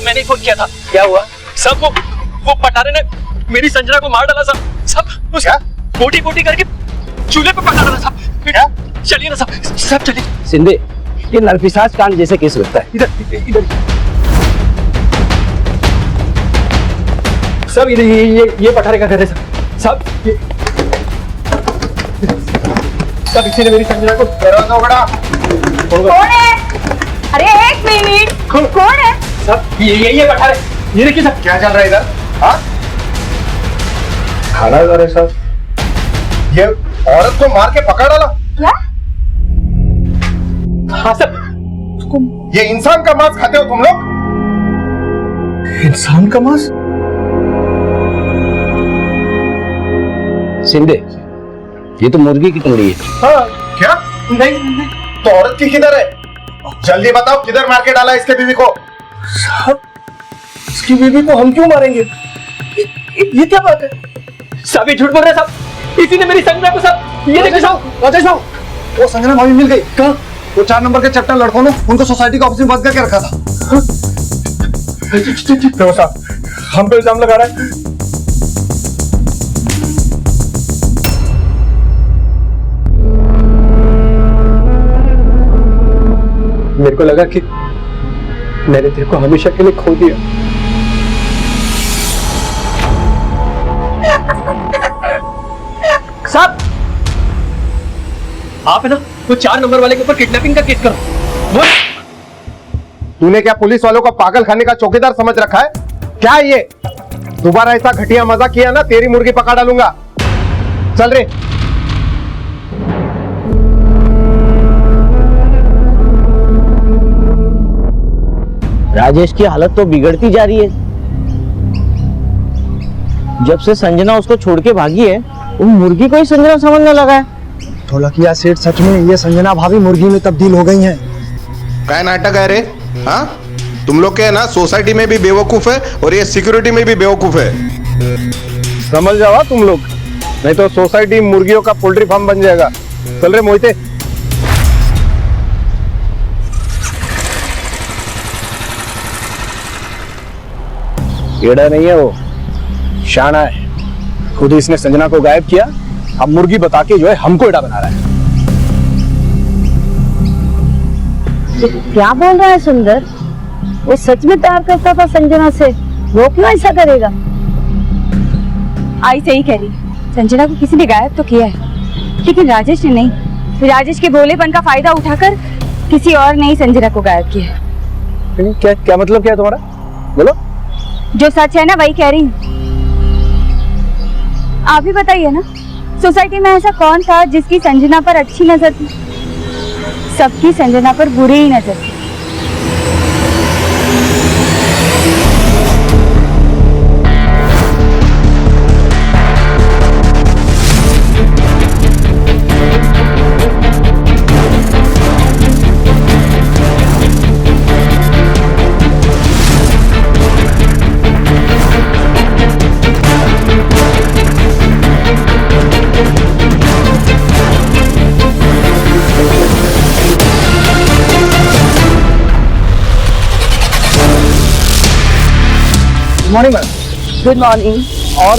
मैंने फोन किया था। क्या हुआ? सब वो पटारे ने मेरी संजना को मार डाला साहब। सब उसका बोटी बोटी करके चूल्हे पे पटा डाला साहब। क्या? चलिए ना साहब, सब चलिए। सिंधे, ये नरपिशाच कांड जैसे केस लगता है। इधर इधर सब इधर ये पठारे का घर है सब सब इसी ने मेरी संजना को दरवाजा उगड़ा। कौन है? अरे एक मिनट, कौन है? सब ये पठारे, ये देखिए सब क्या चल रहा है इधर? हाँ, खाना कर रहे सर। ये औरत को मार के पकड़ डाला। क्या? हाँ सब। ये इंसान का मांस खाते हो तुम लोग? इंसान का मांस? सिंधे, ये तो मुर्गी की टुकड़ी है। हाँ, क्या? नहीं, तो औरत की किधर है? जल्दी बताओ, किधर मार के डाला इसके बीवी को? साहब, इसकी बीवी को हम क्यों मारेंगे? ये क्या बात है? साहब ये झूठ बोल रहे हैं साहब। इसी ने मेरी संजना को साहब, ये देखो साहब। राजेश बाबू, वो संजना भाभी मिल गई। कहाँ? वो 4 नंबर के चट्टा लड़कों ने उनको सोसाइटी का ऑफिस में बंद करके रखा था। तो साहब, हम पे इल्जाम लगा रहा है। मेरे को लगा कि मैंने तेरे को हमेशा के लिए खो दिया। साहब, आप है ना वो 4 नंबर वाले के ऊपर किडनैपिंग का केस करो। तूने क्या पुलिस वालों को पागल खाने का चौकीदार समझ रखा है? क्या ये? दोबारा ऐसा घटिया मजाक किया ना, तेरी मुर्गी पका डालूंगा। चल रे। राजेश की हालत तो बिगड़ती जा रही है। जब से संजना उसको छोड़ के भागी है, वो मुर्गी को ही संजना समझने लगा है। ढोलकिया सेठ, सच में ये संजना भाभी मुर्गी में तब्दील हो गई हैं। क्या नाटक है रे? हाँ, तुम लोग क्या है ना, सोसाइटी में भी बेवकूफ है और ये सिक्योरिटी में भी बेवकूफ है। समझ जाओ तुम लोग, नहीं तो सोसाइटी मुर्गियों का पोल्ट्री फार्म बन जाएगा। चल रे मोहिते। एड़ा नहीं है वो, शाना है। खुद ही इसने संजना को गायब किया, अब मुर्गी बता के जो है हमको एड़ा बना रहा है। क्या बोल रहा है सुंदर? वो सच में प्यार करता था संजना से, वो क्यों ऐसा करेगा? आई सही कह रही, संजना को किसी ने गायब तो किया है, लेकिन राजेश ने नहीं। राजेश के भोलेपन का फायदा उठाकर किसी और ने ही संजना को गायब किया है। क्या मतलब क्या है तुम्हारा? बोलो। जो सच है ना वही कह रही हूँ। आप ही बताइए ना, सोसाइटी में ऐसा कौन था जिसकी संजना पर अच्छी नजर थी? सबकी संजना पर बुरी ही नजर थी। Morning madam. Good morning. और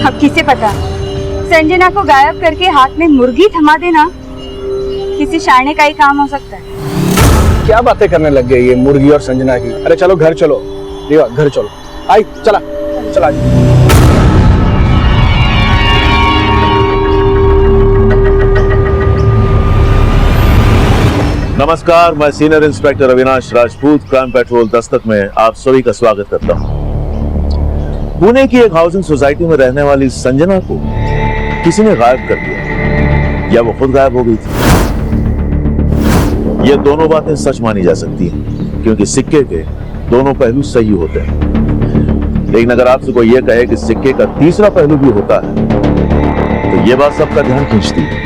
अब किसे पता, संजना को गायब करके हाथ में मुर्गी थमा देना किसी शाने का ही काम हो सकता है। क्या बातें करने लग गई ये मुर्गी और संजना की। अरे चलो घर चलो, देवा घर चलो। आई चला चला। नमस्कार, मैं senior inspector Avinash Rajput, crime petrol Dastak में आप सभी का स्वागत करता हूं। पुणे की एक हाउसिंग सोसाइटी में रहने वाली संजना को किसी ने गायब कर दिया, या वो खुद गायब हो गई थी। ये दोनों बातें सच मानी जा सकती हैं, क्योंकि सिक्के के दोनों पहलू सही होते हैं। लेकिन अगर आपसे कोई ये कहे कि सिक्के का तीसरा पहलू भी होता है, तो ये बात सबका ध्यान खींचती है।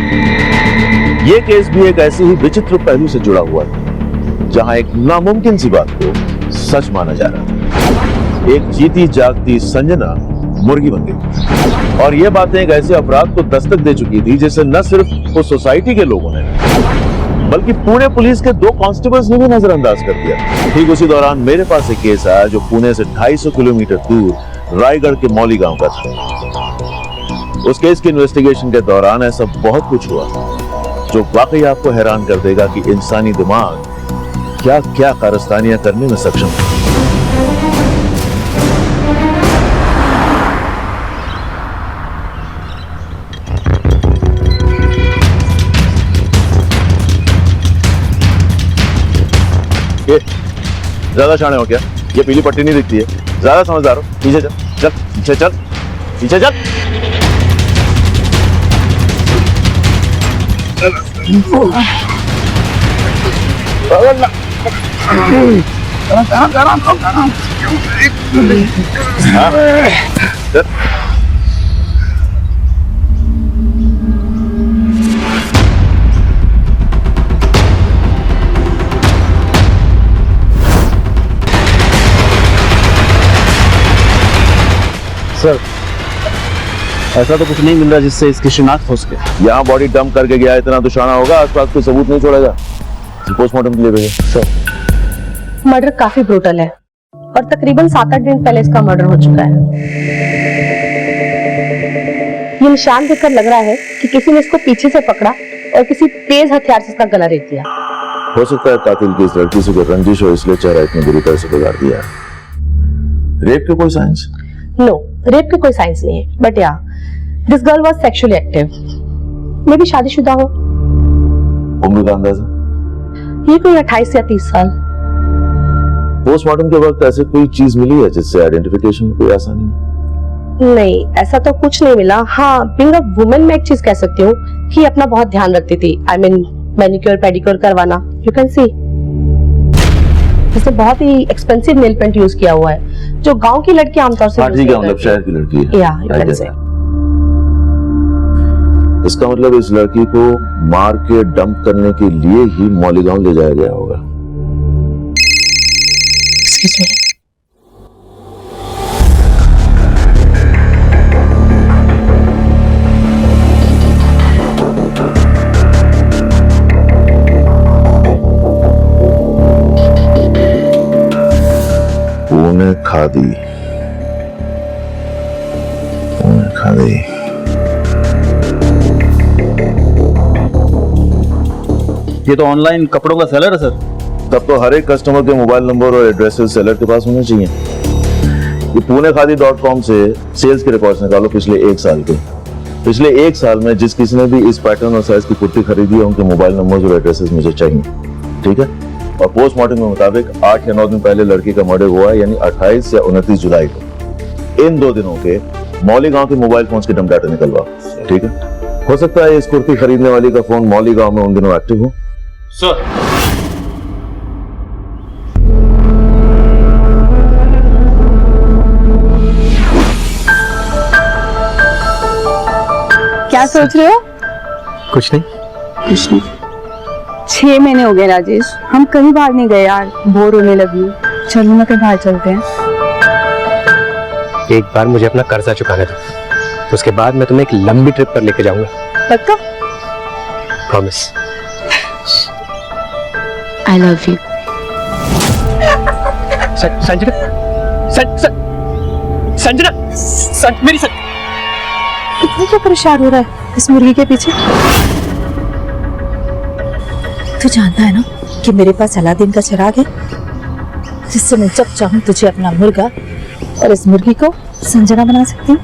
ये केस भी एक ऐसे ही विचित्र पहलू से जुड़ा हुआ है, जहां एक नामुमकिन सी बात को सच माना जा रहा था। एक जीती जागती संजना मुर्गी बन गई, और ये बातें एक ऐसे अपराध को दस्तक दे चुकी थी जिसे न सिर्फ उस सोसाइटी के लोगों ने, बल्कि पुणे पुलिस के 2 कांस्टेबल्स ने भी नजरअंदाज कर दिया। ठीक उसी दौरान मेरे पास एक केस आया जो पुणे से 250 किलोमीटर दूर रायगढ़ के मौली गांव का था। उस केस की इन्वेस्टिगेशन के दौरान ऐसा बहुत कुछ हुआ जो वाकई आपको हैरान कर देगा कि इंसानी दिमाग क्या क्या कारस्तानियां करने में सक्षम है। ज्यादा शाणे हो क्या? ये पीली पट्टी नहीं दिखती है, ज्यादा समझदार हो। पीछे चल, चल पीछे चल, पीछे चल। चल। सर, ऐसा तो कुछ नहीं मिल रहा जिससे इसकी शिनाख्त हो सके। यहाँ बॉडी डंप करके गया, इतना तो शाना होगा, आसपास कोई सबूत नहीं छोड़ेगा। पोस्टमार्टम के लिए भेजो। सर, मर्डर काफी ब्रूटल है और तकरीबन 7-8 दिन पहले इसका मर्डर हो चुका है। ये निशान देखकर लग रहा है कि किसी ने इसको पीछे से पकड़ा और किसी तेज हथियार से इसका गला रेत दिया। हो सकता है कातिल की इस लड़की से कोई रंजिश हो, इसलिए चेहरा इतनी बुरी तरह से बिगाड़ दिया। रेप के कोई साइंस? नो, रेप के कोई साइंस नहीं है, बट या this girl was sexually active. मे भी शादीशुदा हो। उम्र का अंदाजा? ये कोई 28 या 30 साल। पोस्टमार्टम के वक्त ऐसे कोई चीज मिली है जिससे आइडेंटिफिकेशन में कोई आसानी हो? नहीं, ऐसा तो कुछ नहीं मिला। हाँ, बीइंग अ वुमन मैं एक चीज कह सकती हूँ कि अपना बहुत ध्यान रखती थी। आई मीन मैनिक्योर पेडिक्योर करवाना। यू कैन सी इसने बहुत ही एक्सपेंसिव नेल पेंट यूज किया हुआ है जो गांव की लड़की आमतौर से ठीक है, मतलब शहर की लड़की है। या यू कैन से। इसका मतलब इस लड़की को मार के डंप करने के लिए ही मौली गांव ले जाया गया होगा। Excuse me. पुणे खादी, पुणे खादी। ये तो ऑनलाइन कपड़ों का सेलर है सर। तब तो हर एक कस्टमर के मोबाइल नंबर और एड्रेसेस सेलर के पास होने चाहिए। ये punekhadi.com से सेल्स के रिकॉर्ड्स निकालो पिछले 1 साल के। पिछले 1 साल में जिस किसी ने भी इस पैटर्न और साइज की कुर्ती खरीदी है उनके मोबाइल नंबर्स और एड्रेसेस मुझे चाहिए, ठीक है? और पोस्टमार्टम के मुताबिक 8 या 9 दिन पहले लड़की का मर्डर हुआ है, यानी 28 या 29 जुलाई को। इन 2 दिनों के मौली गांव के मोबाइल फोन के डंप डाटा निकलवाओ, ठीक है? हो सकता है इस कुर्ती खरीदने वाली का फोन मौली गांव में उन दिनों एक्टिव हो। सर, क्या सोच रहे हो? कुछ नहीं। कुछ नहीं। 6 महीने हो गए राजेश, हम कहीं बाहर नहीं गए यार, बोर होने लगी। चलो ना कहीं बाहर चलते हैं। एक बार मुझे अपना कर्जा चुकाने दो, उसके बाद मैं तुम्हें एक लंबी ट्रिप पर लेके जाऊंगा। पक्का? Promise. I love you. Sanjana, Sanjana, मेरी इतना क्या परेशान हो रहा है इस मुर्गी के पीछे? तू जानता है ना कि मेरे पास अलादीन का चिराग है जिससे मैं जब चाहूं तुझे अपना मुर्गा और इस मुर्गी को संजना बना सकती हूँ।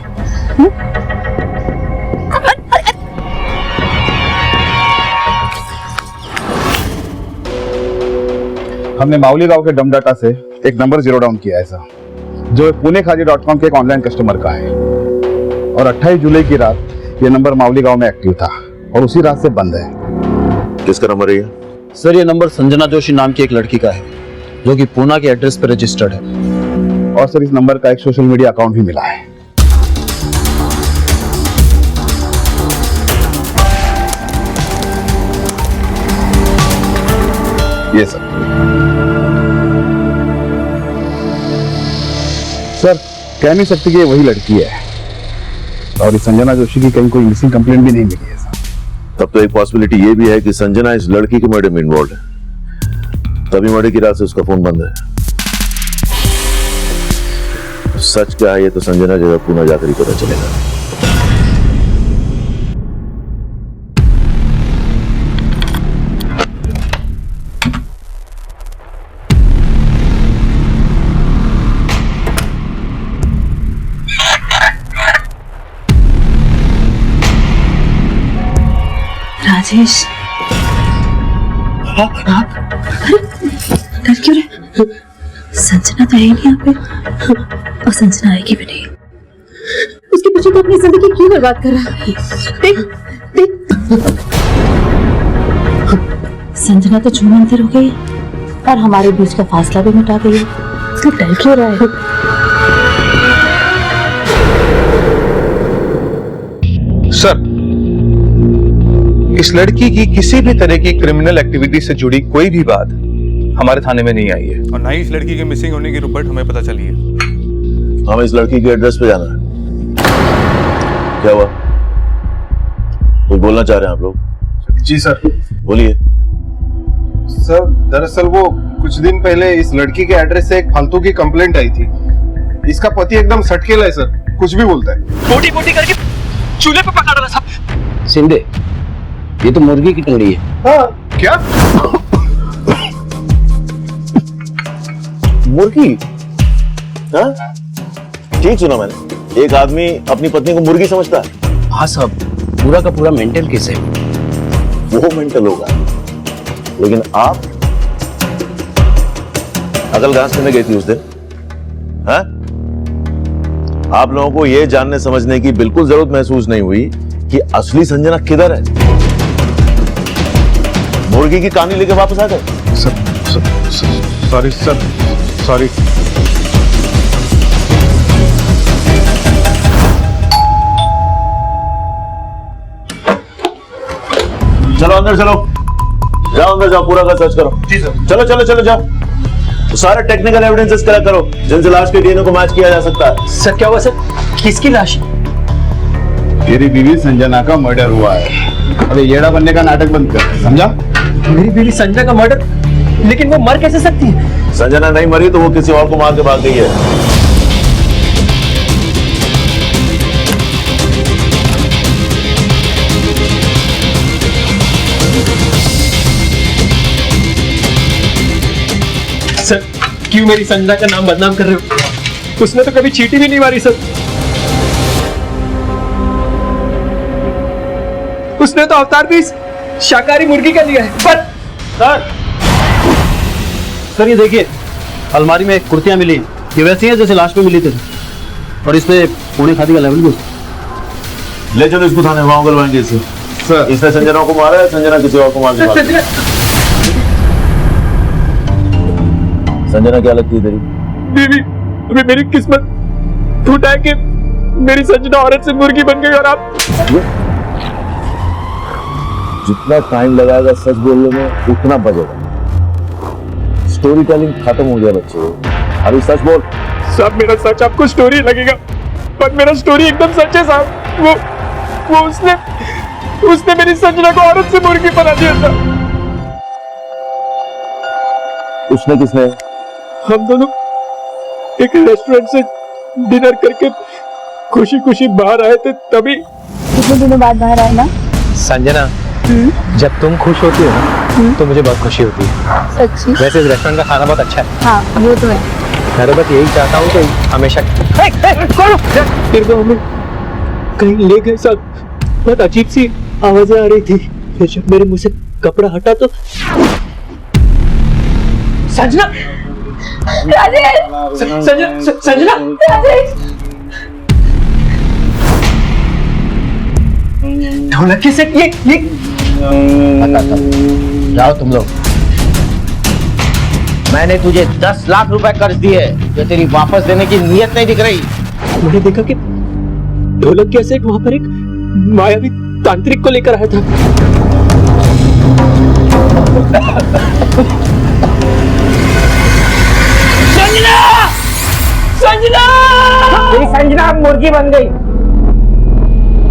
हमने माउली गांव के डम डाटा से एक नंबर जीरो डाउन किया है सर, जो punekhadi.com के एक ऑनलाइन कस्टमर का है। और 28 जुलाई की रात ये नंबर माउली गांव में एक्टिव था और उसी रात से बंद है। किसका नंबर है ये? सर, ये नंबर संजना जोशी नाम की एक लड़की का है जो कि पूना के एड्रेस पर रजिस्टर्ड है। और सर, इस नंबर का एक सोशल मीडिया अकाउंट भी मिला है। ये सर कह नहीं सकते कि ये वही लड़की है। और इस संजना जोशी की कहीं कोई मिसिंग कंप्लेंट भी नहीं मिली है सर। तब तो एक पॉसिबिलिटी ये भी है कि संजना इस लड़की के मर्डर में इन्वॉल्व है, तभी मर्डर की रात से उसका फोन बंद है। सच क्या है ये तो संजना जगह पुनः जाकर ही पता चलेगा। राजेश, डर क्यों रहे? संजना तो है ही नहीं यहाँ पे, और संजना आएगी भी नहीं। उसके पीछे को अपनी जिंदगी क्यों बर्बाद कर रहा है? देख, देख। संजना तो छूमंतर अंतर हो गई और हमारे बीच का फासला भी मिटा गई है। तो डर क्यों रहा है? सर, इस लड़की की किसी भी तरह की क्रिमिनल एक्टिविटी से जुड़ी कोई भी बात हमारे थाने में नहीं आई है, और ना ही इस लड़की के मिसिंग होने की रिपोर्ट हमें पता चली है। हमें इस लड़की के एड्रेस पे जाना है। क्या हुआ? कुछ बोलना चाह रहे हैं आप लोग? जी सर। बोलिए। सर, दरअसल वो कुछ दिन पहले इस लड़की के एड्रेस से एक फालतू की कंप्लेंट आई थी। इसका पति एकदम सटकेला है सर, कुछ भी बोलता है। बोटी बोटी करके चूल्हे पे पका डाला साहब। शिंदे, ये तो मुर्गी की टंगड़ी है। हाँ, क्या? मुर्गी? हाँ? ठीक सुना मैंने, एक आदमी अपनी पत्नी को मुर्गी समझता है। हाँ साहब, पूरा का पूरा मेंटल केस है। वो मेंटल होगा, लेकिन आप अकल घास करने गई थी उस दिन? हाँ? आप लोगों को यह जानने समझने की बिल्कुल जरूरत महसूस नहीं हुई कि असली संजना किधर है? मुर्गी की कहानी लेके वापस आ गए। Sorry sir, sorry. चलो अंदर चलो, जाओ अंदर जाओ, पूरा का सर्च करो। जी सर। चलो चलो चलो जाओ, तो सारे टेक्निकल एविडेंसेस कलेक्ट करो जिनसे लाश के डीएनए को मैच किया जा सकता है। सर क्या हुआ सर? किसकी लाश? तेरी बीवी संजना का मर्डर हुआ है। अबे येड़ा बनने का नाटक बंद कर, समझा? मेरी बीवी संजना का मर्डर? लेकिन वो मर कैसे सकती है? संजना नहीं मरी तो वो किसी और को मार के भाग गई है। सर, क्यों मेरी संजना का नाम बदनाम कर रहे हो? उसने तो कभी चींटी भी नहीं मारी सर। उसने तो अवतार भी शाकाहारी मुर्गी का लिया है। पर सर ये देखिए, अलमारी में कुर्तियां मिली, ये वैसी हैं जैसे लास्ट में मिली थी, और इसमें पुणे खादी का लेवल भी। ले चलो इसको थाने, वहां गलवाएंगे इसे। सर, इसने संजना को मारा है, संजना किसी और को मार के भाग गई। संजना क्या लगती है तेरी? बीवी, अभी मेरी किस्मत टूटा है कि मेरी संजना औरत से मुर्गी बन गई। और आप जितना टाइम लगाएगा सच बोलने में उतना बचेगा। स्टोरी टेलिंग खत्म हो गया बच्चे, अभी सच बोल। साहब मेरा सच आपको स्टोरी लगेगा, पर मेरा स्टोरी एकदम सच है साहब। वो उसने मेरी संजना को औरत से मुर्गी बना दिया था। उसने किसने? हम दोनों एक रेस्टोरेंट से डिनर करके खुशी खुशी बाहर आए थे, तभी। कितने दिनों बाद बाहर आए ना? संजना, जब तुम खुश होती हो ना तो मुझे बहुत खुशी होती है। सच्ची? वैसे इस रेस्टोरेंट का खाना बहुत अच्छा है। हाँ वो तो है। मैं तो बस यही चाहता हूँ कि हमेशा फिर तो हमें कहीं ले गए साहब। बहुत अजीब सी आवाजें आ रही थी, फिर जब मेरे मुंह से कपड़ा हटा तो संजना, राजेश! संजना, राजेश! ढोलक कैसे ये जाओ तुम लोग, मैंने तुझे 10 लाख रुपए कर्ज दिए जो तेरी वापस देने की नीयत नहीं दिख रही। मैंने देखा कि ढोलक कैसे वहां पर एक मायावी तांत्रिक को लेकर आया था। संजना मुर्गी बन गई।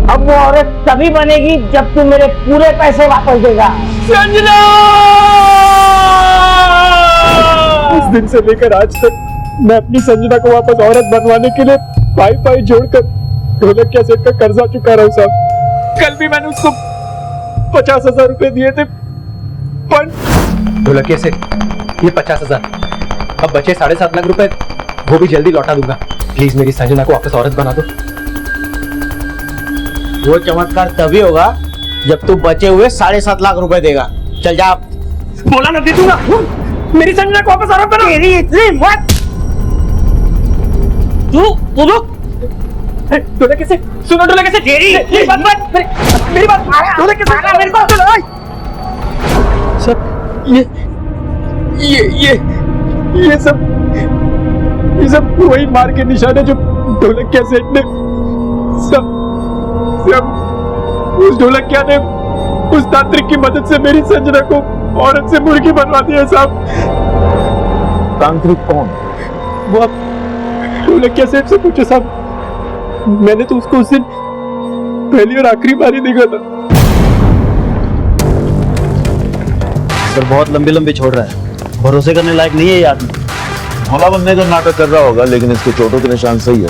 अब वो औरत तभी बनेगी जब तू मेरे पूरे पैसे वापस देगा। संजना! उस दिन से लेकर आज तक मैं अपनी संजना को वापस औरत बनवाने के लिए पाई जोड़कर ढोलकिया सेठ का कर्जा चुका रहा हूँ साहब। कल भी मैंने उसको 50,000 रुपए दिए थे, पर ढोलकिया सेठ ये 50,000 अब बचे 7.5 लाख रुपए, वो भी जल्दी लौटा दूंगा। प्लीज मेरी संजना को वापस औरत बना दो। वो चमत्कार तभी होगा जब तू बचे हुए 7.5 लाख रुपए देगा। चल जा। बोला ना दे दूंगा। मेरी संजना को वापस औरत बना। तेरी इतनी हिम्मत। तू रुक। ढोलकिया सेठ सुनो, ढोलकिया सेठ मेरी बात ढोलकिया सेठ मेरी बात सुनो। सर ये सब वही मार के निशान है जो ढोलकिया सेठ ने सब उस ढोलकिया ने उस तांत्रिक की मदद से मेरी संजना को औरत से मुर्गी बनवा दिया साहब। तांत्रिक कौन? वो आप ढोलकिया सेठ से पूछो साहब। मैंने तो उसको उस दिन पहली और आखिरी बारी देखा था। सर बहुत लंबी छोड़ रहा है, भरोसे करने लायक नहीं है ये आदमी। भोला बनने का नाटक कर रहा होगा, लेकिन इसके चोटों के निशान सही है।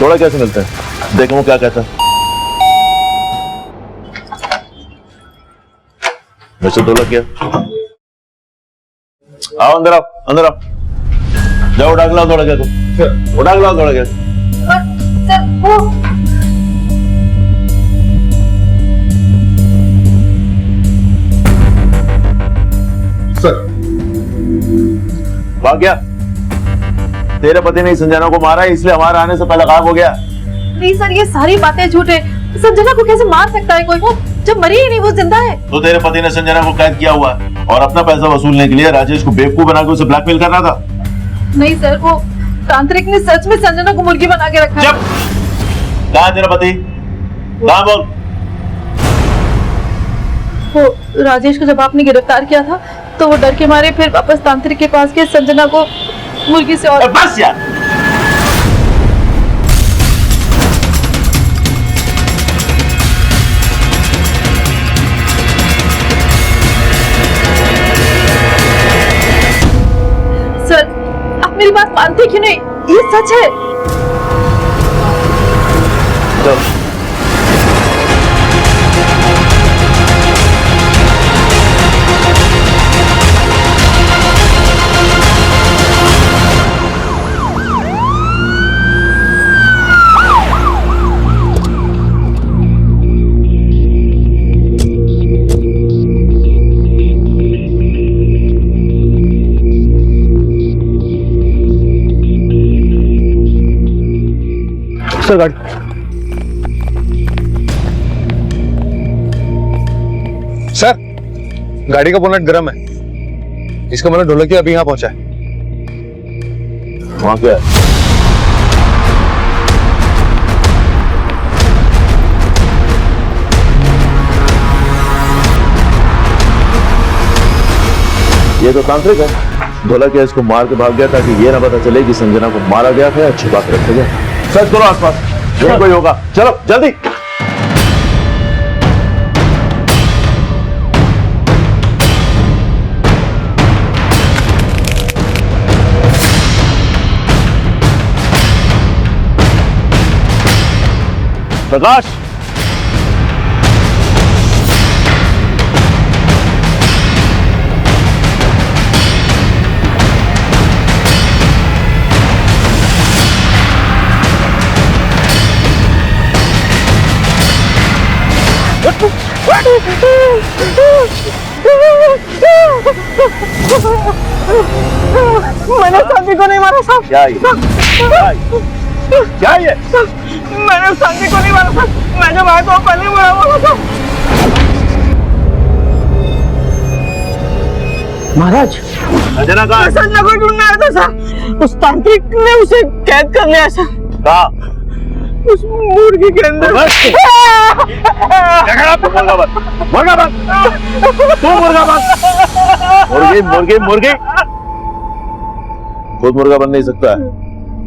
थोड़ा कैसे मिलता है, देखो वो क्या कहता है। मिस्टर ढोलकिया, आओ अंदर आओ, अंदर आओ। जाओ उठा के लाओ ढोलकिया को, उठा के लाओ ढोलकिया। सर भाग गया। तेरे पति ने संजना को मारा है, इसलिए हमारे आने से पहले गायब हो गया। नहीं सर, ये सारी बातें झूठ है। संजना को कैसे मार सकता है कोई? वो जब मरी ही नहीं, वो जिंदा है। तो तेरे पति ने संजना को कैद किया हुआ है और अपना पैसा वसूलने के लिए राजेश को बेवकूफ बना के उसे ब्लैकमेल कर रहा था। नहीं सर, वो तांत्रिक ने सच में संजना को मुर्गी बना के रखा है। कहाँ है तेरा पति? कहाँ बोल? वो राजेश को जब आपने गिरफ्तार किया था तो वो डर के मारे फिर वापस तांत्रिक के पास गए संजना को मुर्गी से। और बस यार, सर आप मेरी बात मानते क्यों नहीं? ये सच है। चल। सर गाड़ी। सर गाड़ी का बोनट गर्म है, इसका मतलब ढोलकिया अभी यहाँ पहुंचा है। वहां क्या है? ये तो तांत्रिक है। ढोलकिया इसको मार के भाग गया ताकि ये ना पता चले कि संजना को मारा गया था या छुपा के रखा गया। सर्च करो आसपास, यहीं कोई होगा। चलो जल्दी। प्रकाश, मैंने संजी को नहीं मारा साहब। क्या ये? क्या ये? मैंने संजी को नहीं मारा साहब। मैं जब आया तो पहले मरा हुआ था। महाराज, संजना कहाँ है? संजना को ढूंढने आया था साहब। उस तांत्रिक ने उसे कैद कर लिया सर। कहाँ? उस मुर्गी के अंदर। मुर्गा बन, मुर्गा बन, तू मुर्गा बन। मुर्गी मुर्गी मुर्गी खुद मुर्गा बन नहीं सकता है,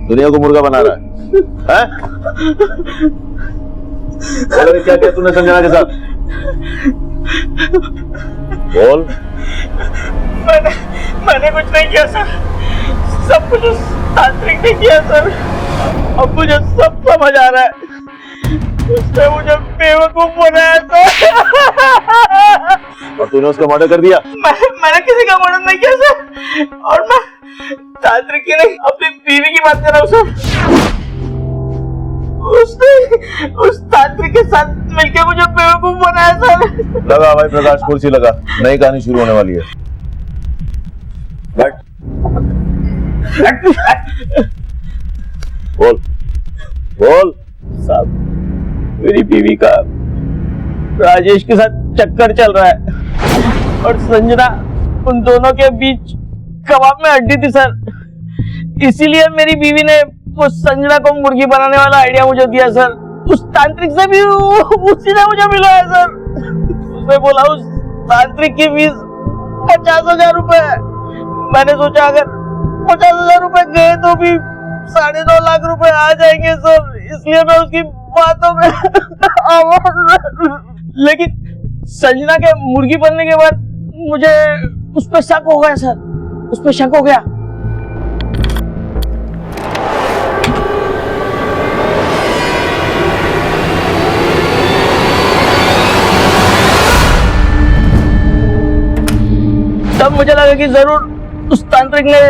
दुनिया को मुर्गा बना रहा है? बोल क्या किया तूने संजना के साथ? बोल। मैंने कुछ नहीं किया सर, सब कुछ उस तांत्रिक ने किया सर। अब मुझे सब समझ आ रहा है, उसने मुझे बेवकूफ बनाया सर। और तूने उसका मर्डर कर दिया? मैंने किसी का मर्डर नहीं किया सर, और मैं तांत्रिक की नहीं अपनी बीवी की बात कर रहा हूँ सर। उसने उस तांत्रिक के साथ मिलकर मुझे बेवकूफ बनाया सर। लगा भाई प्रकाश, कुर्सी लगा, नई कहानी शुरू होने वाली है। बैठ। बोल बोल। साहब, मेरी बीवी का राजेश के साथ चक्कर चल रहा है और संजना उन दोनों के बीच कबाब में हड्डी थी सर। इसीलिए मेरी बीवी ने वो संजना को मुर्गी बनाने वाला आइडिया मुझे दिया सर। उस तांत्रिक से भी उसी ने मुझे मिलाया सर। उसने बोला उस तांत्रिक की फीस 50,000 रुपए। मैंने सोचा अगर 50,000 रुपए गए तो भी 2.5 लाख रुपए आ जाएंगे सर, इसलिए मैं उसकी बातों में लेकिन संजना के मुर्गी बनने के बाद मुझे उस पर शक हो गया सर, उस पर शक हो गया। तब मुझे लगा कि जरूर उस तांत्रिक ने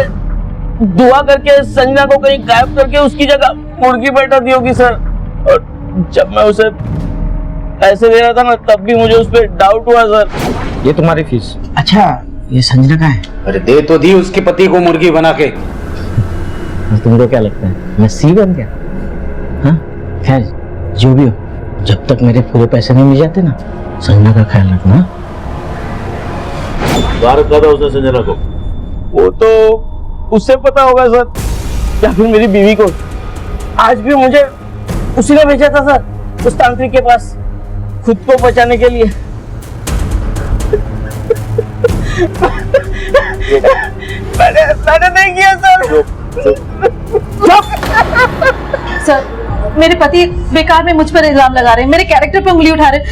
दुआ करके संजना को कहीं गायब करके उसकी जगह मुर्गी बैठा दी होगी सर। और जब मैं उसे पैसे दे रहा था ना, तब भी मुझे उस पर डाउट हुआ सर। ये तुम्हारी फीस। अच्छा, ये संजना का है? अरे दे तो दी उसके पति को मुर्गी बना के। तुमको क्या लगता है मैं सी बन गया? हाँ, खैर जो भी हो, जब तक मेरे पूरे पैसे नहीं मिल जाते ना, संजना का ख्याल रखना। बाहर कहा था उसने संजना को? वो तो उससे पता होगा सर, या फिर मेरी बीवी को। आज भी मुझे उसी ने भेजा था सर उस तांत्रिक के पास, खुद को बचाने के लिए। मैंने नहीं किया सर। सर, मेरे पति बेकार में मुझ पर इल्जाम लगा रहे हैं, मेरे कैरेक्टर पे उंगली उठा रहे हैं।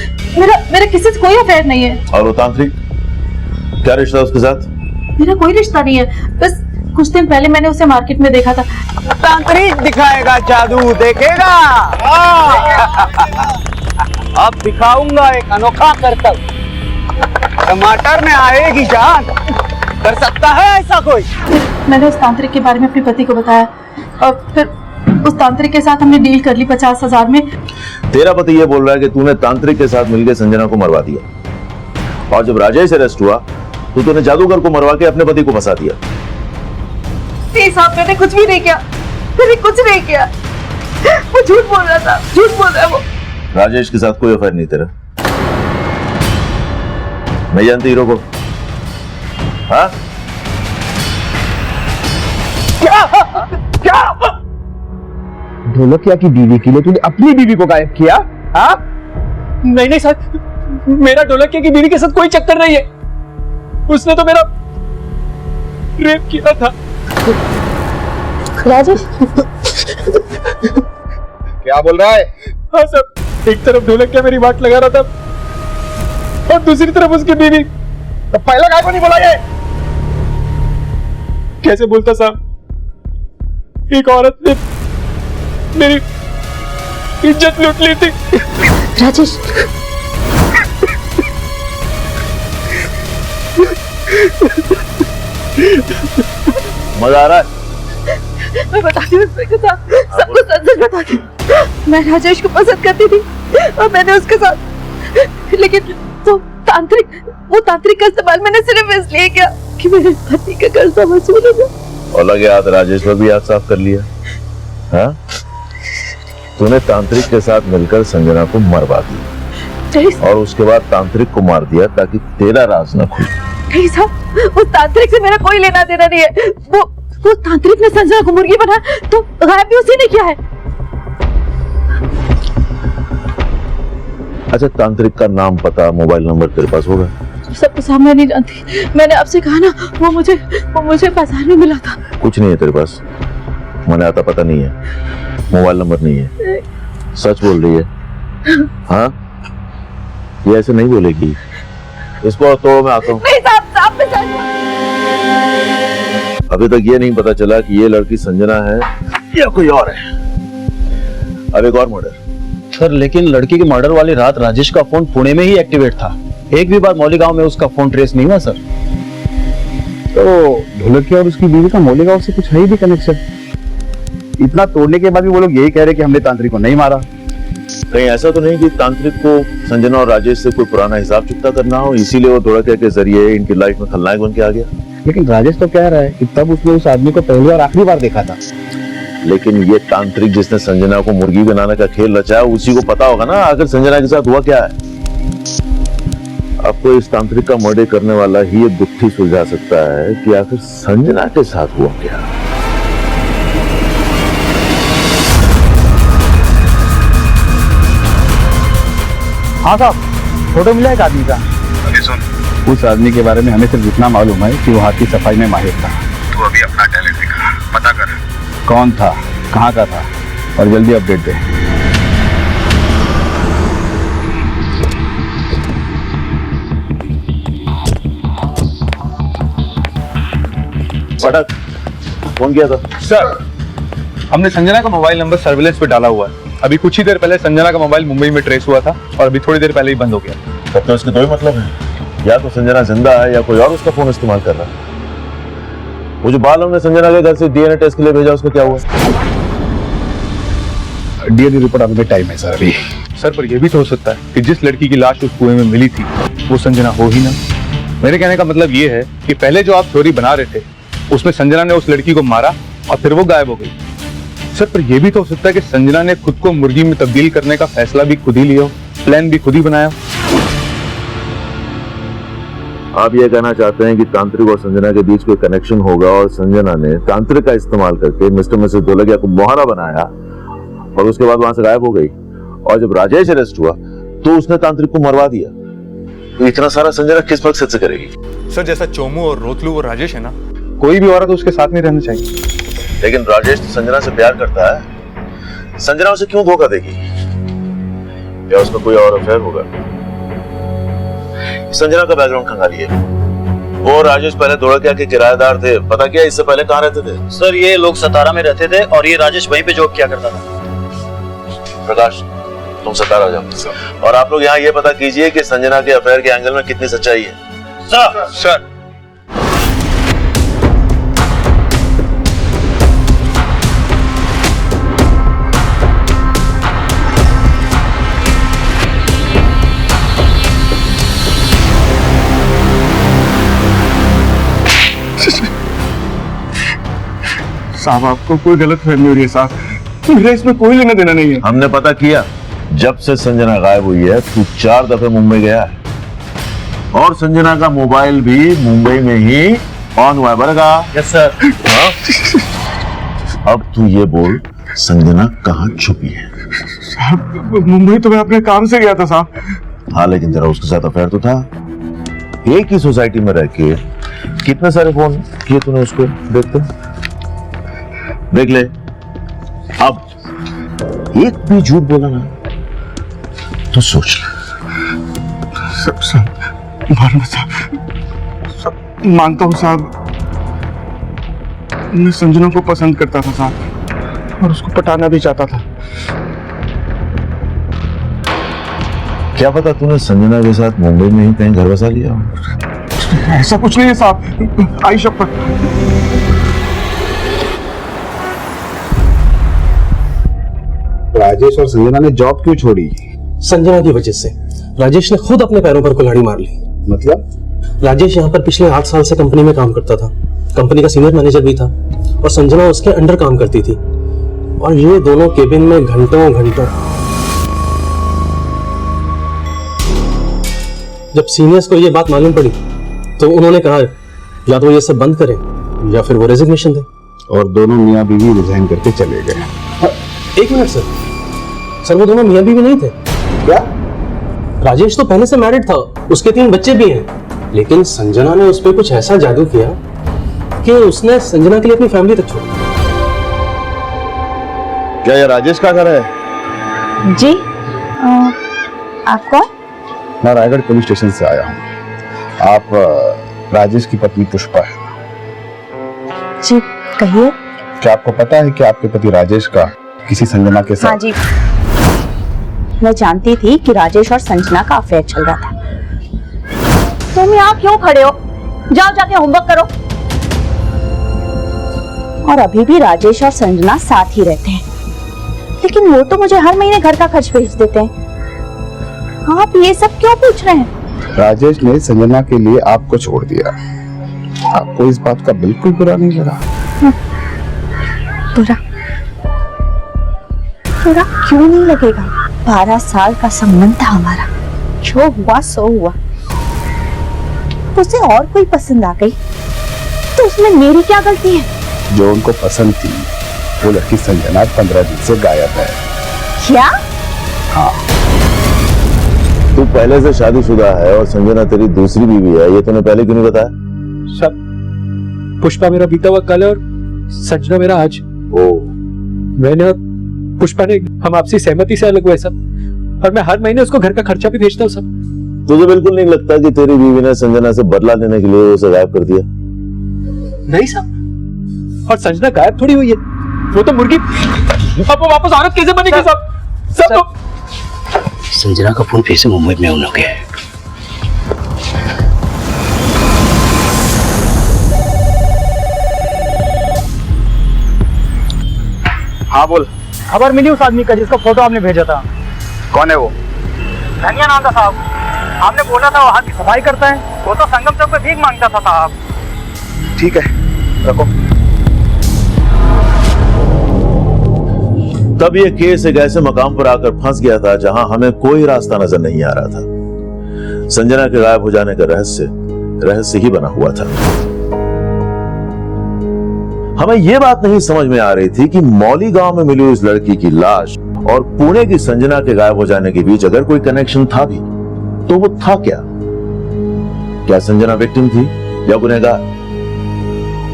मेरा किसी से कोई अफेयर नहीं है। और वो तांत्रिक, क्या रिश्ता उसके साथ? मेरा कोई रिश्ता नहीं है, बस कुछ दिन पहले मैंने उसे मार्केट में देखा था। तांत्रिक दिखाएगा जादू, देखेगा। अब दिखाऊंगा एक अनोखा करतब। टमाटर में आएगी जान। कर सकता है ऐसा कोई? मैंने उस तांत्रिक के बारे में अपने पति को बताया और फिर उस तांत्रिक के साथ हमने डील कर ली 50,000 में। तेरा पति ये बोल रहा है कि तूने तांत्रिक के साथ मिलकर संजना को मरवा दिया, और जब राजेश अरेस्ट हुआ तो तूने जादूगर को मरवा के अपने पति को फंसा दिया। नहीं साहब, मैंने कुछ भी नहीं किया, मैंने कुछ नहीं किया। वो झूठ बोल रहा था, झूठ बोल रहा है वो। राजेश के साथ कोई अफेयर नहीं तेरा? नहीं जानती हीरो को? हाँ? क्या ढोलकिया की बीवी के लिए तूने अपनी बीवी को गायब किया? हाँ? नहीं सर, मेरा ढोलकिया की बीवी के साथ कोई चक्कर नहीं है। उसने तो मेरा रेप किया था। राजेश, क्या बोल रहा है? हाँ सर, एक तरफ ढोलकिया मेरी बात लगा रहा था और दूसरी तरफ उसकी बीवी। तो पहला गाय को नहीं बोला ये? कैसे बोलता साहब? एक औरत ने मेरी इज्जत लूट ली थी। राजेश, मजा आ रहा है? मैं बताती हूँ सब कुछ सच बताती हूँ। मैं राजेश को पसंद करती थी और मैंने उसके साथ, लेकिन वो तांत्रिक का इस्तेमाल मैंने सिर्फ इसलिए किया कि मेरे पति का कर्जा वसूल हो गया। और लगे हाथ राजेश पर भी हाथ साफ कर लिया। हाँ? तूने तांत्रिक के साथ मिलकर संजना को मरवा दिया और उसके बाद तांत्रिक को मार दिया ताकि तेरा राज न खुले। नहीं साहब, उस तांत्रिक से मेरा कोई लेना देना नहीं है। वो तांत्रिक ने संजना को मुर्गी बनाया तो गायब भी उसी ने किया है। अच्छा, तांत्रिक का नाम, पता, मोबाइल नंबर तेरे पास होगा? सबको सामने नहीं जानती। मैंने आपसे कहा ना, वो मुझे बाजार में मिला था। कुछ नहीं है तेरे पास? मैंने आता पता नहीं है, मोबाइल नंबर नहीं है, सच बोल रही है? हाँ, ये ऐसे नहीं बोलेगी। इसको तो मैं आता हूँ। अभी तक ये नहीं पता चला कि ये लड़की संजना है या कोई और है। अब एक और मर्डर। सर लेकिन लड़की के मर्डर वाली रात राजेश का फोन पुणे में ही एक्टिवेट था। एक भी बार मौली गांव में उसका फोन ट्रेस नहीं हुआ सर। तो ढोलकिया और उसकी बीवी का मौलिगांव से कुछ है ही भी कनेक्शन। इतना तोड़ने के बाद भी वो लोग यही कह रहे कि हमने तांत्रिक को नहीं मारा। कहीं ऐसा तो नहीं कि तांत्रिक को संजना और राजेश से कोई पुराना हिसाब चुकता करना हो, इसीलिए वो ढोलकिया के जरिए इनकी लाइफ में खलनायक बन के आ गया। लेकिन राजेश तो कह रहा है कि तब उसने उस आदमी को पहली और आखिरी बार देखा था। लेकिन ये तांत्रिक जिसने संजना को मुर्गी बनाने का खेल रचा है, उसी को पता होगा ना आखिर संजना के साथ हुआ क्या है। आपको इस तांत्रिक का मर्डर करने वाला ही ये गुत्थी सुलझा सकता है कि आखिर संजना के साथ हुआ क्या। हाँ साहब, फोटो मिला एक आदमी का। अभी सुन, उस आदमी के बारे में हमें सिर्फ इतना मालूम है कि वो हाथ की सफाई में माहिर था। तू अभी अपना टैलेंट दिखा, पता कर कौन था, कहाँ का था, और जल्दी अपडेट दे। पटक फोन किया था सर, हमने संजना का मोबाइल नंबर सर्विलेंस पे डाला हुआ है। अभी कुछ ही देर पहले संजना का मोबाइल मुंबई में ट्रेस हुआ था और अभी थोड़ी देर पहले ही बंद हो गया। तब तो इसके दो ही मतलब है, या तो संजना जिंदा है या कोई और उसका फोन इस्तेमाल कर रहा है। वो जो बाल हमने संजना के घर से डीएनए टेस्ट के लिए भेजा, उसमें क्या हुआ? डीएनए रिपोर्ट आने में टाइम है सर अभी। सर पर यह भी तो हो सकता है कि जिस लड़की की लाश उस कुएं में मिली थी वो संजना हो ही ना। मेरे कहने का मतलब ये है कि पहले जो आप थ्योरी बना रहे थे उसमें संजना ने उस लड़की को मारा और फिर वो गायब हो गई। सर पर यह भी तो हो सकता है कि संजना ने खुद को मुर्गी में तब्दील करने का फैसला भी खुद ही लिया, प्लान भी खुद ही बनाया। आप ये कहना चाहते हैं कि तांत्रिक और संजना के बीच कोई कनेक्शन होगा और संजना ने तांत्रिक का इस्तेमाल करके मिस्टर मिसेस ढोलकिया को मोहरा बनाया और उसके बाद वहां से गायब हो गई, और जब राजेश अरेस्ट हुआ तो उसने तांत्रिक को मरवा दिया। तो इतना सारा संजना किस मकसद से करेगी? सर जैसा चोमू और रोतलू वो राजेश है ना, कोई भी औरत उसके साथ नहीं रहना चाहिए। लेकिन राजेश तो संजना से प्यार करता है, संजना उसे क्यों धोखा देगी? या उसका कोई और अफेयर होगा? संजना का बैकग्राउंड खंगाली है। वो राजेश पहले ढोलकिया के किराएदार थे, पता क्या इससे पहले कहाँ रहते थे? सर ये लोग सतारा में रहते थे और ये राजेश वहीं पे जॉब किया करता था। प्रकाश तुम सतारा जाओ और आप लोग यहाँ ये पता कीजिए कि संजना के अफेयर के एंगल में कितनी सच्चाई है। सर साहब आपको कोई गलत फहमी हो रही है साहब, मेरा इसमें कोई लेना देना नहीं है। हमने पता किया, जब से संजना गायब हुई है तू 4 दफे मुंबई गया है और संजना का मोबाइल भी मुंबई में ही ऑन हुआ है। बरगा? Yes sir. अब तू ये बोल संजना कहाँ छुपी है? साहब मुंबई तो मैं अपने काम से गया था साहब। हाँ लेकिन तेरा उसके साथ अफेयर तो था। एक ही सोसाइटी में रह के कितने सारे फोन किए तूने उसको? देख ले, अब एक भी झूठ बोला ना तो सोच ले। मारना साहब, मानता हूँ साहब, मैं संजना को पसंद करता था साहब और उसको पटाना भी चाहता था। क्या पता तूने संजना के साथ मुंबई में ही कहीं घर बसा लिया हो? ऐसा कुछ नहीं है साहब, आई शपथ। राजेश और संजना ने जॉब क्यों छोड़ी? संजना की वजह से। राजेश ने खुद अपने पैरों पर कुल्हाड़ी मार ली। मतलब? राजेश यहाँ पर पिछले 8 साल से कंपनी में काम करता था, कंपनी का सीनियर मैनेजर भी था और संजना उसके अंडर काम करती थी और ये दोनों केबिन में घंटों घंटों। जब सीनियर्स को ये बात मालूम पड़ी तो उन्होंने कहा या तो ये सब बंद करें या फिर वो रेजिग्नेशन दें। और दोनों मियाँ बीवी रिजाइन करके चले गए। एक मिनट सर, वो दोनों मियाँ बीवी नहीं थे। क्या? राजेश तो पहले से मैरिड था, उसके 3 बच्चे भी हैं, लेकिन संजना ने उस पर कुछ ऐसा जादू किया कि उसने संजना के लिए अपनी फैमिली तक छोड़ी। क्या ये राजेश का घर है? जी आप कौन? मैं रायगढ़ पुलिस स्टेशन से आया हूँ। आप राजेश की पत्नी पुष्पा है। जी कहिए। क्या आपको पता है कि आपके पति राजेश का किसी संजना के साथ? हाँ जी, मैं जानती थी कि राजेश और संजना का अफेयर चल रहा था। तुम यहाँ क्यों खड़े हो? जाओ जाके होमवर्क करो। और अभी भी राजेश और संजना साथ ही रहते हैं, लेकिन वो तो मुझे हर महीने घर का खर्च भेज देते हैं। आप ये सब क्यों पूछ रहे हैं? राजेश ने संजना के लिए आपको छोड़ दिया। आपको इस बात का बिल्कुल बुरा नहीं लगा? बुरा बुरा क्यों नहीं लगेगा? 12 साल का संबंध था हमारा, जो हुआ सो हुआ। उसे और कोई पसंद आ गई तो उसमें मेरी क्या गलती है? जो उनको पसंद थी वो लड़की संजना 15 दिन से गायब है। क्या? हाँ। तू पहले से शादीशुदा है और संजना तेरी दूसरी बीवी है, ये तूने पहले क्यों नहीं बताया? सब पुष्पा मेरा बीता हुआ कल है और संजना मेरा आज। ओ, मैंने और पुष्पा ने हम आपसी सहमति से अलग हुए सब, और मैं हर महीने उसको घर का खर्चा भी भेजता हूँ सब। तुझे बिल्कुल नहीं लगता कि तेरी बीवी ने संजना से बदला लेने के लिए उसे गायब कर दिया? नहीं साहब, और संजना गायब थोड़ी हुई है, वो तो मुर्गी। अब वो वापस औरत कैसे बनेगी साहब? सब तो संजना का फोन फिर से मुंबई में उन गया है। हाँ बोल। खबर मिली उस आदमी का जिसका फोटो आपने भेजा था। कौन है वो? धनिया नाम था साहब। आपने बोला था वहाँ की सफाई करता है, वो तो संगम चौक पे भीख मांगता था साहब। ठीक है, रखो। तब ये केस एक ऐसे मकाम पर आकर फंस गया था जहां हमें कोई रास्ता नजर नहीं आ रहा था। संजना के गायब हो जाने का रहस्य ही बना हुआ था। हमें यह बात नहीं समझ में आ रही थी कि मौली गांव में मिली उस लड़की की लाश और पुणे की संजना के गायब हो जाने के बीच अगर कोई कनेक्शन था भी तो वो था क्या? क्या संजना विक्टिम थी या गुनहगार?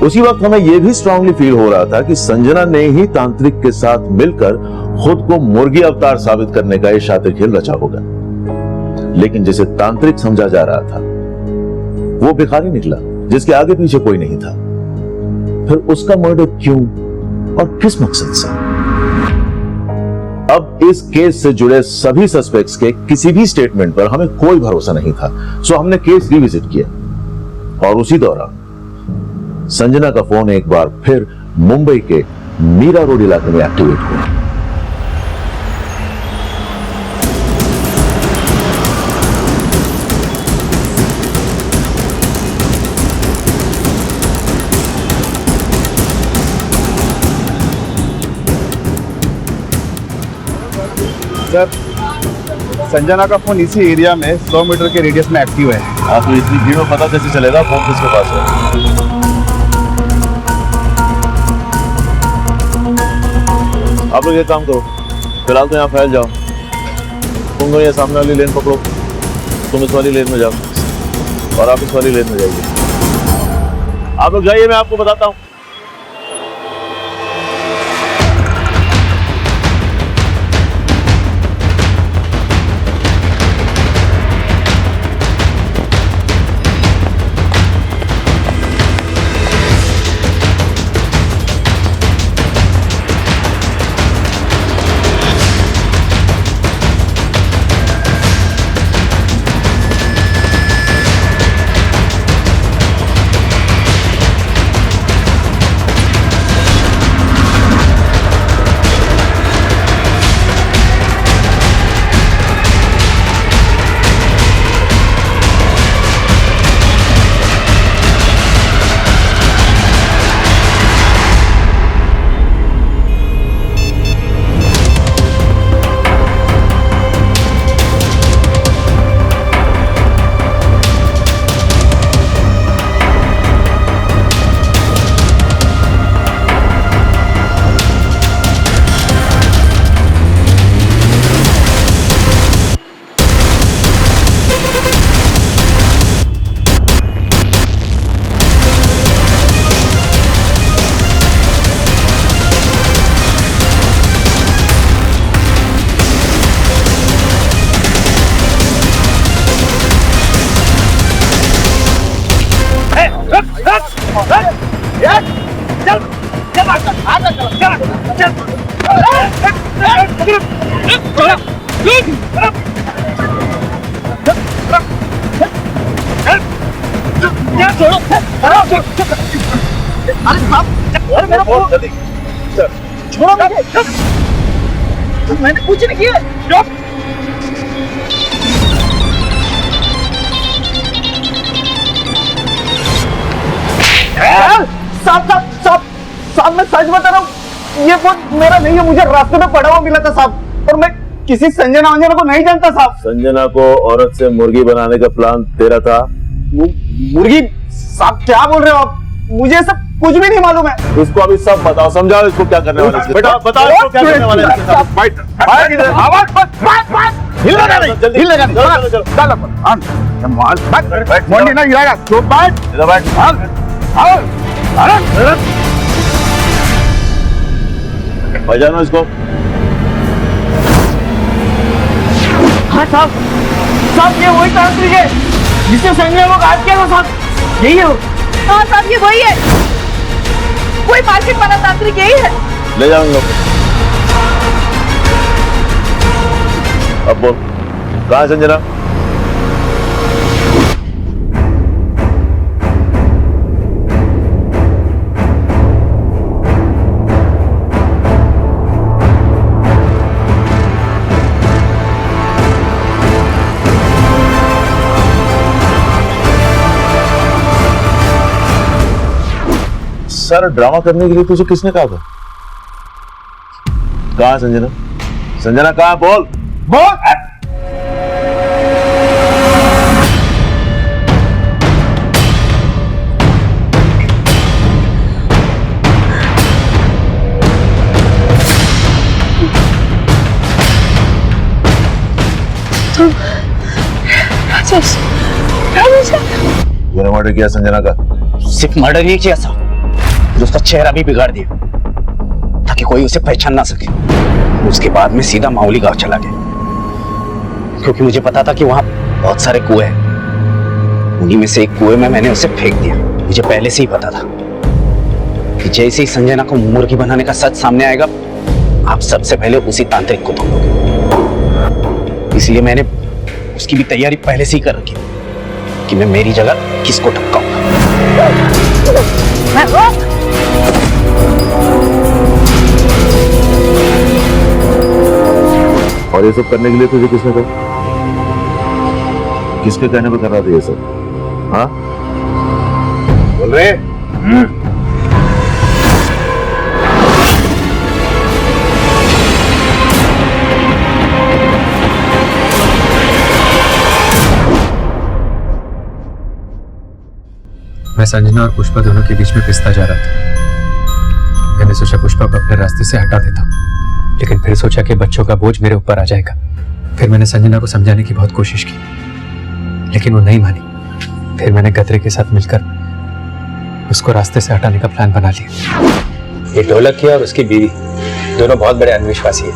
उसी वक्त हमें यह भी स्ट्रांगली फील हो रहा था कि संजना ने ही तांत्रिक के साथ मिलकर खुद को मुर्गी अवतार साबित करने का यह शातिर खेल रचा होगा। लेकिन जिसे तांत्रिक समझा जा रहा था वो भिखारी निकला जिसके आगे पीछे कोई नहीं था। फिर उसका मर्डर क्यों और किस मकसद से? अब इस केस से जुड़े सभी सस्पेक्ट्स के किसी भी स्टेटमेंट पर हमें कोई भरोसा नहीं था, सो हमने केस रिविजिट किया और उसी दौरान संजना का फोन एक बार फिर मुंबई के मीरा रोड इलाके में एक्टिवेट हुआ। सर, संजना का फोन इसी एरिया में 100 मीटर के रेडियस में एक्टिव है। आपको इतनी भीड़ में पता कैसे चलेगा फोन किसके पास है? आप लोग ये काम करो, फिलहाल तो यहाँ फैल जाओ। तुम लोग ये सामने वाली लेन पकड़ो, तुम इस वाली लेन में जाओ और आप इस वाली लेन में जाइए। आप लोग जाइए, मैं आपको बताता हूँ। जल्दी छोड़ो मुझे, मैंने कुछ नहीं किया। साहब मैं सच बता रहा हूँ, ये फोन मेरा नहीं है, मुझे रास्ते में पड़ा हुआ मिला था साहब, और मैं किसी संजना वंजना को नहीं जानता साहब। संजना को औरत से मुर्गी बनाने का प्लान तेरा था? मुर्गी? साहब क्या बोल रहे हो आप, मुझे सब कुछ भी नहीं मालूम है। इसको अभी सब बताओ, समझाओ इसको क्या करने वाले हैं। बेटा बताओ इसको क्या करने वाले हैं। बैठ बैठ इधर, आवाज मत हिलना नहीं, जल्दी हिलना नहीं, चलो चलो चल अपन हां माल बैठ मोंडी ना गिराएगा, तो बैठ इधर बैठ, हां अरे बजानो इसको। हाँ साहब, साहब ये वही तांत्रिक है जिसने संजय को गायब किया था साहब, यही है वो। हाँ साहब ये वही है, कोई मार्केट वाला तांत्रिक यही है। ले जाऊंगा। अब बोल कहाँ है संजना? सारा ड्रामा करने के लिए तुझे किसने कहा था? कहाँ है संजना? संजना कहाँ है? बोल बोल। तूने मर्डर किया संजना का? सिर्फ मर्डर नहीं किया साहब, उसका चेहरा भी बिगाड़ दिया ताकि कोई उसे पहचान ना सके। उसके बाद में सीधा माउली गांव चला गया, क्योंकि मुझे पता था कि वहां बहुत सारे कुएं हैं। उन्हीं में से एक कुएं में मैंने उसे फेंक दिया। मुझे पहले से ही पता था कि जैसे ही संजना को मुर्गी बनाने का सच सामने आएगा, आप सबसे पहले उसी तांत्रिक को ढूंढोगे। इसलिए मैंने उसकी भी तैयारी पहले से ही कर रखी कि मैं मेरी जगह किसको टपकाऊंगा। और ये सब करने के लिए तुझे किसने कहा? किसके कहने पे कर रहा था ये सब? हाँ बोल रहे? मैं संजना और पुष्पा दोनों के बीच में पिसता जा रहा था। मैंने सोचा पुष्पा को अपने रास्ते से हटा देता हूँ, लेकिन फिर सोचा कि बच्चों का बोझ मेरे ऊपर आ जाएगा। फिर मैंने संजना को समझाने की बहुत कोशिश की, लेकिन वो नहीं मानी। फिर मैंने गदरे के साथ मिलकर उसको रास्ते से हटाने का प्लान बना लिया। ये ढोलक किया और उसकी बीवी दोनों बहुत बड़े अंधविश्वासी है,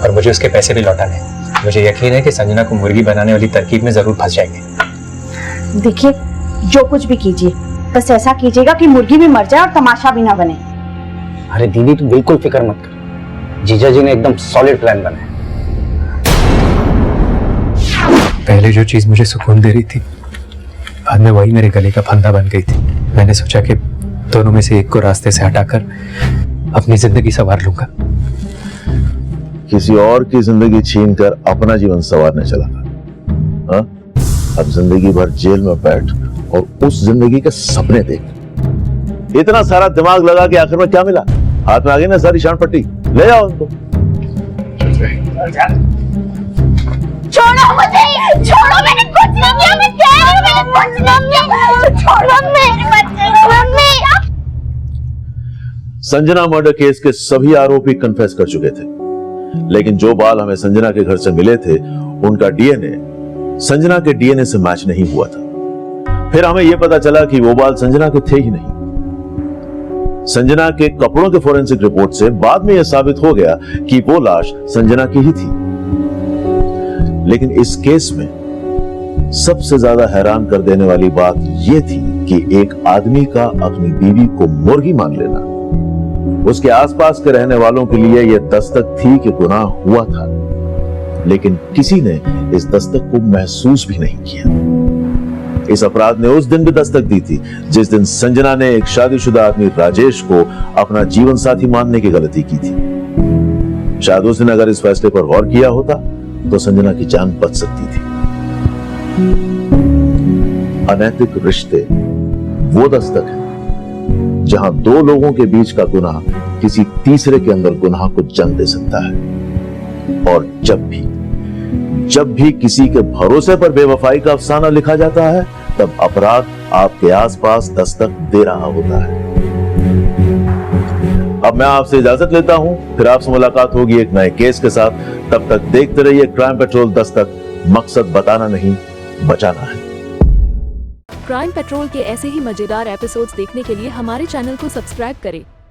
और मुझे उसके पैसे भी लौटाने हैं। मुझे यकीन है कि संजना को मुर्गी बनाने वाली तरकीब में जरूर फंस जाएंगे। देखिए, जो कुछ भी कीजिए, बस ऐसा कीजिएगा कि मुर्गी भी मर जाए और तमाशा भी ना बने। अरे दीदी तू बिल्कुल फिक्र मत कर, जीजा जी ने एकदम सॉलिड प्लान बनाया। पहले जो चीज मुझे सुकून दे रही थी, बाद में वही मेरे गले का फंदा बन गई थी। मैंने सोचा कि दोनों में से एक को रास्ते से हटाकर अपनी जिंदगी संवार लूंगा। किसी और की जिंदगी छीन कर अपना जीवन संवारने चला था। हाँ? अब जिंदगी भर जेल में बैठ और उस जिंदगी के सपने देख। इतना सारा दिमाग लगा के आखिर में क्या मिला? हाथ में आ गई ना सारी शान पट्टी, ले जाओ उनको। छोड़ो मुझे, छोड़ो, मैंने कुछ नहीं किया, मैं कह रही हूँ मैंने कुछ नहीं किया, छोड़ो मेरे बच्चे को। मम्मी, संजना मर्डर केस के सभी आरोपी कन्फेस कर चुके थे, लेकिन जो बाल हमें संजना के घर से मिले थे, उनका डीएनए संजना के डीएनए से मैच नहीं हुआ था। फिर हमें यह पता चला कि वो बाल संजना के थे ही नहीं। संजना के कपड़ों के फोरेंसिक रिपोर्ट से बाद में यह साबित हो गया कि वो लाश संजना की ही थी। लेकिन इस केस में सबसे ज्यादा हैरान कर देने वाली बात यह थी कि एक आदमी का अपनी बीवी को मुर्गी मान लेना उसके आसपास के रहने वालों के लिए यह दस्तक थी कि गुनाह हुआ था, लेकिन किसी ने इस दस्तक को महसूस भी नहीं किया। इस अपराध ने उस दिन भी दस्तक दी थी जिस दिन संजना ने एक शादीशुदा आदमी राजेश को अपना जीवन साथी मानने की गलती की थी। शायद उस दिन अगर इस फैसले पर गौर किया होता तो संजना की जान बच सकती थी। अनैतिक रिश्ते वो दस्तक है जहां दो लोगों के बीच का गुनाह किसी तीसरे के अंदर गुनाह को जन्म दे सकता है। और जब भी किसी के भरोसे पर बेवफाई का अफसाना लिखा जाता है तब अपराध आपके आसपास दस्तक दे रहा होता है। अब मैं आपसे इजाजत लेता हूं, फिर आपसे मुलाकात होगी एक नए केस के साथ। तब तक देखते रहिए क्राइम पेट्रोल दस्तक, मकसद बताना नहीं बचाना है। क्राइम पेट्रोल के ऐसे ही मजेदार एपिसोड्स देखने के लिए हमारे चैनल को सब्सक्राइब करें